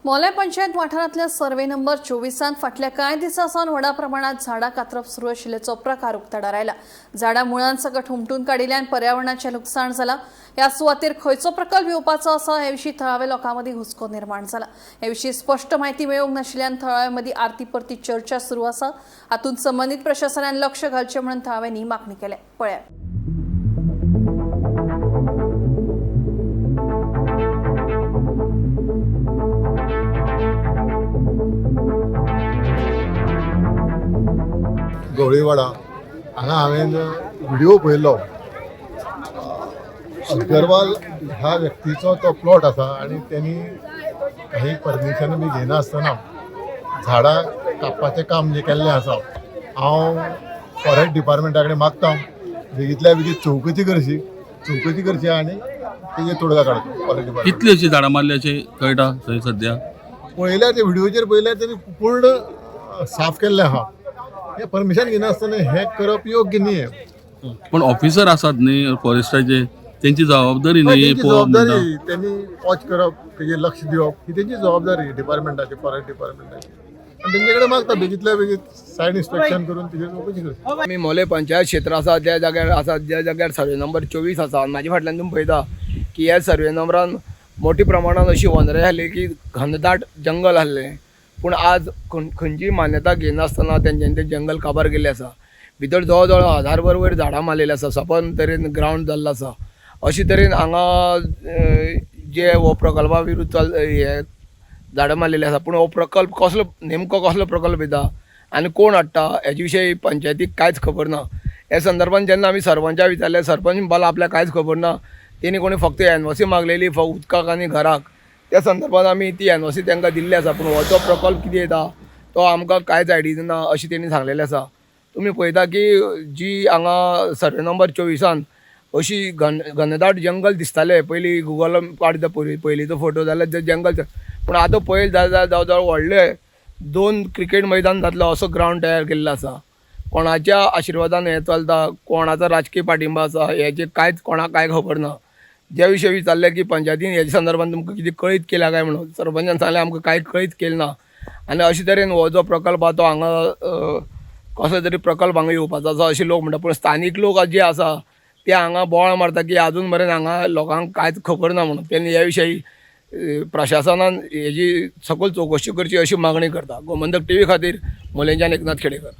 मोले पंचायत वाठारांतल्या survey number 24 फाटल्या कांय दिसांसावन व्हडा प्रमाणात झाडां कातरप सुरू आशिल्ल्याचो प्रकार उक्ताडार आयला। झाडां मुळान सकट हुमटून काडिल्ल्यान पर्यावरणाचें लुकसाण जालां। ह्या सुवातेर खंयचो प्रकल्प येवपाचो आसा हे विशीं थळाव्या लोकां मदीं हुस्को निर्माण जाला। हे विशीं स्पश्ट म्हायती मेळूंक नाशिल्ल्यान थळाव्यां मदीं आरती परती चर्चा सुरू आसा। हातूंत संबंदीत प्रशासनान लक्ष घालचें म्हणून थळाव्यांनी मागणी केल्या। पळयात। गवळीवाडा हांगा हांवें व्हिडिओ पळयल्लो। अगरवाल ह्या व्यक्तीचो तो प्लॉट आसा आनी त्यांनी काही परमिशन बी घेनासतना झाडां कापपाचें काम जे केल्लें आसा। हांव फॉरेस्ट डिपार्टमेंटा कडेन मागता बेगींतल्या बेगीन चवकशी करची आनी तेजे तोडगा काडचो। फॉरेस्ट डिपार्टमेंट कितली अशी झाडां मारल्याचे कळटा थंय सध्या पळयल्यार ते व्हिडिओचेर पळयल्यार तेणी पूर्ण साफ केल्लें आहा। हे परमिशन घेनासतना हे करप योग्य न्ही। पण ऑफिसर आसात न्ही फॉरेस्टाचे, त्यांची जबाबदारी न्ही जबाबदारी त्यांनी वॉच करप, तेजे लक्ष दिवप ही त्यांची जबाबदारी डिपार्टमेंटाची, फॉरेस्ट डिपार्टमेंटाची। आणि त्यांच्याकडे मागता बेगींतल्या बेगीन सायड इन्स्पेक्शन करून तेजेर चवकशी करची। आमी मोले पंचायत क्षेत्र आसा त्या जाग्यार ज्या जाग्यार सर्वे नंबर 24 आसा। म्हाज्या फाटल्यान तुमी पळयता की ह्या सर्वे नंबरान मोठ्या प्रमाणात अशी वनराय आसली की घनदाट जंगल आसलें। पूण आज खंयची मान्यता घेनासतना तेंच्यांनी तें जंगल काबार केल्लें आसा। भितर जवळ जवळ 1000 वयर झाडां मारलेलीं आसा। सपन तरेन ग्रावंड जाल्लो आसा। अशे तरेन हांगा जे हो प्रकल्पा विरुद्ध हे झाडां मारलेली आसा। पूण हो प्रकल्प नेमको कसलो प्रकल्प येता आनी कोण हाडटा हेजे विशयी पंचायतीक कांयच खबर ना। हे संदर्भान जेन्ना आमी सरपंचाक विचारलें, सरपंच म्हणपाक आपल्याक कांयच खबर ना। तेणी कोणी फक्त NOC मागलेली उदकाक आनी घराक। त्या संदर्भात आमी ती NOC तांकां दिल्ली आसा। पूण हो जो प्रकल्प कितें येता तो आमकां कांयच आयडिया ना अशें तेणी सांगलेलें आसा। तुमी पळयता की जी हांगा सर्वे नंबर 24 अशी घनदाट जंगल दिसतालें। पयलीं गुगल काडटा पयलींचो फोटो जाल्यार जे जंगल, पूण आतां पळयत जाल्यार जवळ जवळ व्हडले 2 क्रिकेट मैदान जातलो असो ग्रावंड तयार केल्लो आसा। कोणाच्या आशिर्वादान हें चलता, कोणाचो राजकीय पाठिंबा आसा हेजे कांयच कोणाक कांय खबर ना। ज्या विशयी विचारलें की पंचायतीन हेजे संदर्भात तुमकां कितें कळीत केल्या काय म्हणून, सरपंचान सांगलें आमकां कांय कळीत केलें ना। आनी अशे तरेन हो जो प्रकल्प आसा तो हांगा कसो तरी प्रकल्प हांगा येवपाचो आसा अशें लोक म्हणटा। पूण स्थानीक लोक जे आसा ते हांगा बोवाळ मारता की अजून मेरेन हांगा लोकांक कांयच खबर ना म्हणून। तेन्ना ह्या विशयी प्रशासनान हेजी सखोल चवकशी करची अशी मागणी करता। गोमंतक TV खातीर मोलेंच्यान एकनाथ खेडेकर।